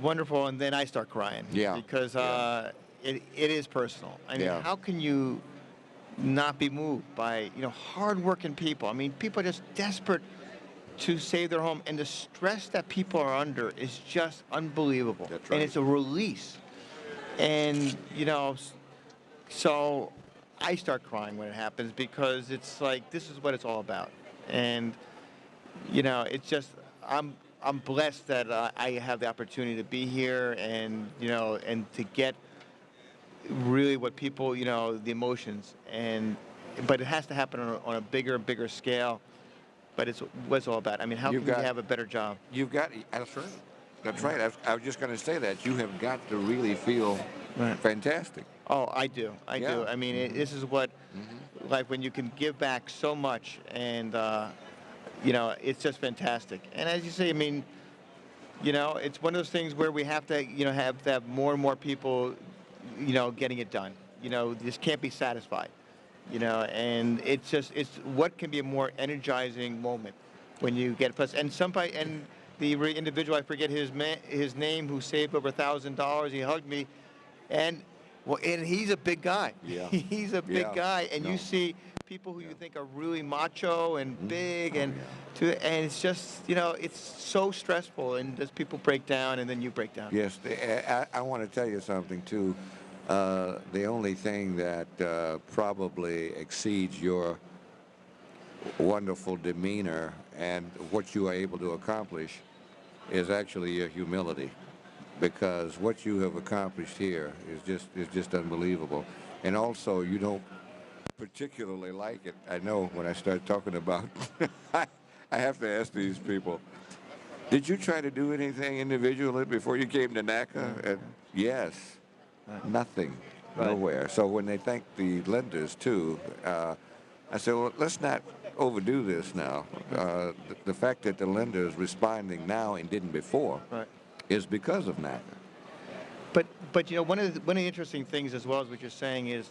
wonderful, and then I start crying. Yeah. Because it is personal. I mean, Yeah. how can you not be moved by, hardworking people? I mean, people are just desperate to save their home, and the stress that people are under is just unbelievable. That's And right. it's a release. And, so I start crying when it happens because it's like, this is what it's all about. And, it's just, I'm blessed that I have the opportunity to be here and, and to get really what people, the emotions. But it has to happen on a bigger and bigger scale. But it's what it's all about. I mean, how You've can you got have a better job? You've got, that's right. That's right. I was just going to say that. You have got to really feel Right. fantastic. Oh, I do. I do. Yeah. I mean, this is what, like, when you can give back so much, and it's just fantastic. And as you say, I mean, it's one of those things where we have to, have more and more people, getting it done. This can't be satisfied. And it's what can be a more energizing moment when you get plus, and somebody, and the individual, I forget his name, who saved over $1,000. He hugged me, and and he's a big guy. Yeah. He's a big Yeah. guy, and No. you see people who you think are really macho and big, Oh, and yeah. and it's just, it's so stressful, and just people break down, and then you break down. Yes, I want to tell you something too. The only thing that probably exceeds your wonderful demeanor and what you are able to accomplish is actually your humility, because what you have accomplished here is just unbelievable. And also, you don't particularly like it. I know when I start talking about, I have to ask these people, did you try to do anything individually before you came to NACA? And yes, nothing, Right. nowhere. So when they thank the lenders too, I said, well, let's not overdo this now. The fact that the lender is responding now and didn't before Right. is because of NACA. But one of the interesting things, as well as what you're saying, is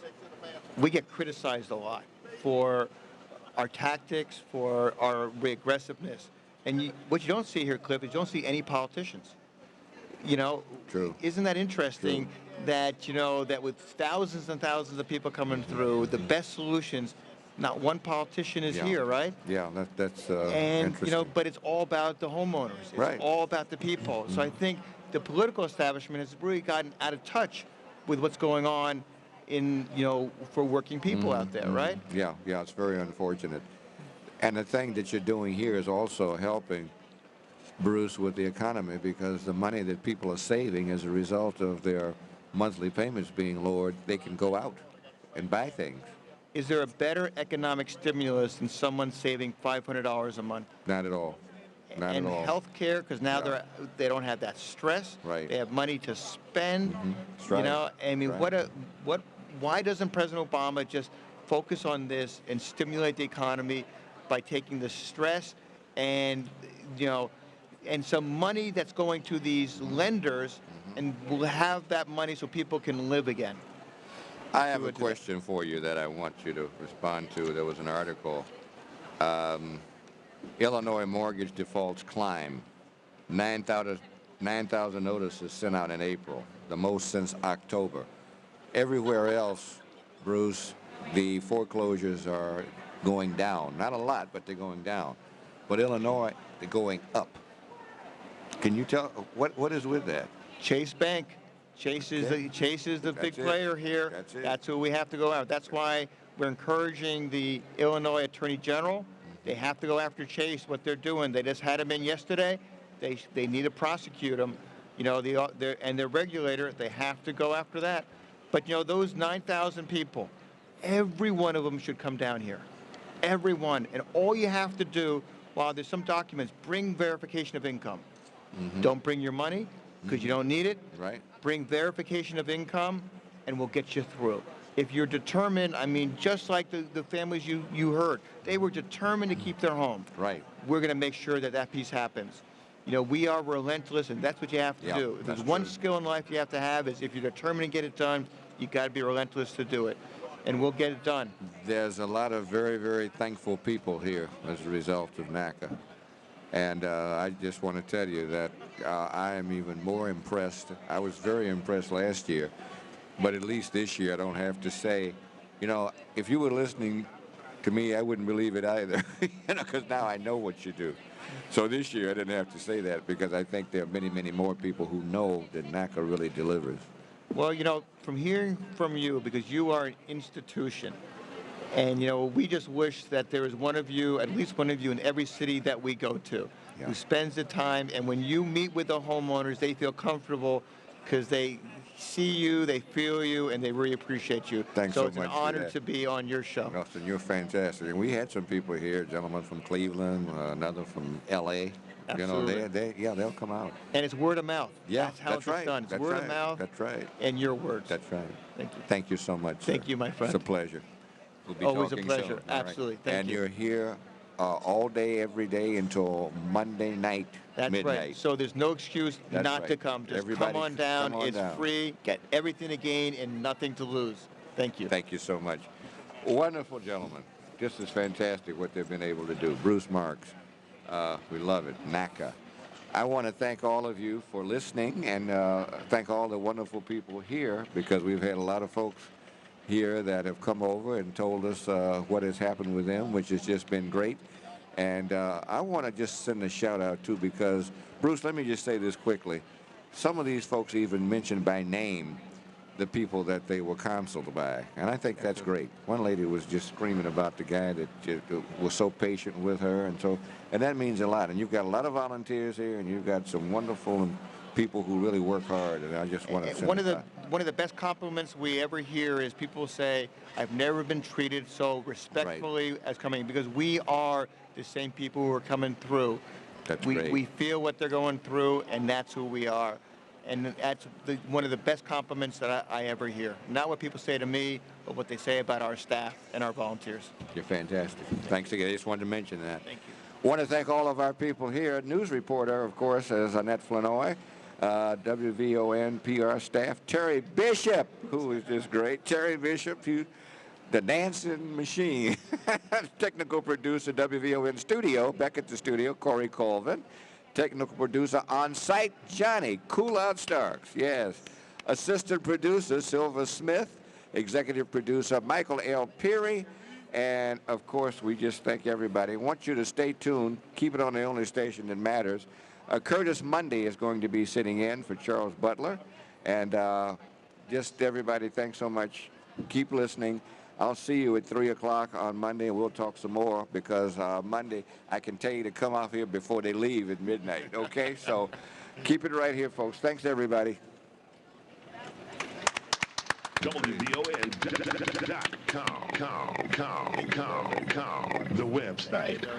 we get criticized a lot for our tactics, for our aggressiveness. And what you don't see here, Cliff, is you don't see any politicians. True. Isn't that interesting? True. That that with thousands and thousands of people coming through, the best solutions, not one politician is Yeah. here, right? Yeah, that's And interesting. but it's all about the homeowners. It's Right. all about the people. So I think the political establishment has really gotten out of touch with what's going on in for working people out there, right? Yeah, it's very unfortunate. And the thing that you're doing here is also helping Bruce with the economy, because the money that people are saving as a result of their monthly payments being lowered, they can go out and buy things. Is there a better economic stimulus than someone saving $500 a month? Not at all. Not And at all. health care, because now Yeah. they don't have that stress. Right. They have money to spend. That's right. I mean, Right. why doesn't President Obama just focus on this and stimulate the economy by taking the stress and and some money that's going to these lenders, and we'll have that money so people can live again. I have a would do that. question for you that I want you to respond to. There was an article. Illinois mortgage defaults climb. 9,000 notices sent out in April, the most since October. Everywhere else, Bruce, the foreclosures are going down. Not a lot, but they're going down. But Illinois, they're going up. Can you tell what is with that? Chase Bank. Chase is Okay. the big That's it. player here. That's it. That's who we have to go after. That's why we're encouraging the Illinois Attorney General. They have to go after Chase. What they're doing, they just had him in yesterday. They need to prosecute him. And their regulator, they have to go after that. But those 9,000 people, every one of them should come down here. Everyone. And all you have to do, while there's some documents, bring verification of income. Don't bring your money, because you don't need it. Right. Bring verification of income, and we'll get you through. If you're determined, I mean, just like the families you heard, they were determined to keep their home. Right. We're going to make sure that piece happens. We are relentless, and that's what you have to Yeah, do. If there's that's one true. skill in life you have to have, is if you're determined to get it done, you got to be relentless to do it. And we'll get it done. There's a lot of very, very thankful people here as a result of NACA. And I just want to tell you that I am even more impressed. I was very impressed last year, but at least this year I don't have to say, you know, if you were listening to me, I wouldn't believe it either, you know, because now I know what you do. So this year I didn't have to say that because I think there are many, many more people who know that NACA really delivers. Well, you know, from hearing from you, because you are an institution, and, you know, we just wish that there was one of you, at least one of you in every city that we go to, Yeah. who spends the time, and when you meet with the homeowners, they feel comfortable because they see you, they feel you, and they really appreciate you. Thanks So so it's an much for honor that. to be on your show. Nelson, you're fantastic. And we had some people here, a gentleman from Cleveland, another from L.A. You know, Absolutely. yeah, they'll come out. And it's word of mouth. Yeah, That's how that's it gets right. done. It's That's word right. of mouth That's right. and your words. That's right. Thank you. Thank you so much, sir. Thank you, my friend. It's a pleasure. We'll be Always a talking pleasure. soon, all right? Absolutely. Thank and you. you're here all day, every day until Monday night, That's midnight. right. So there's no excuse That's not to right. come. Just Everybody come on down. come on It's down. free. Get everything to gain and nothing to lose. Thank you. Thank you so much. Wonderful gentlemen. This is fantastic what they've been able to do. Bruce Marks. We love it. NACA. I want to thank all of you for listening and thank all the wonderful people here because we've had a lot of folks here that have come over and told us what has happened with them, which has just been great. And I want to just send a shout out too because, Bruce, let me just say this quickly. Some of these folks even mentioned by name the people that they were counseled by, and I think that's great. One lady was just screaming about the guy that was so patient with her, and that means a lot. And you've got a lot of volunteers here, and you've got some wonderful people who really work hard, and I just want to send One of the best compliments we ever hear is people say, "I've never been treated so respectfully as coming," because we are the same people who are coming through. That's we, great. We feel what they're going through, and that's who we are. And that's one of the best compliments that I ever hear. Not what people say to me, but what they say about our staff and our volunteers. You're fantastic. Thanks again. I just wanted to mention that. Thank you. Want to thank all of our people here. News reporter, of course, is Annette Flanoy. WVON PR staff, Terry Bishop, who is just great. Terry Bishop, the dancing machine. Technical producer, WVON studio, back at the studio, Corey Colvin. Technical producer on site, Johnny Cool Out Starks, yes. Assistant producer, Silva Smith. Executive producer, Michael L. Peary. And, of course, we just thank everybody. I want you to stay tuned. Keep it on the only station that matters. Curtis Mundy is going to be sitting in for Charles Butler. And just everybody, thanks so much. Keep listening. I'll see you at 3 o'clock on Monday, and we'll talk some more because Monday, I can tell you to come off here before they leave at midnight, okay? So keep it right here, folks. Thanks, everybody. WVON.com, the website.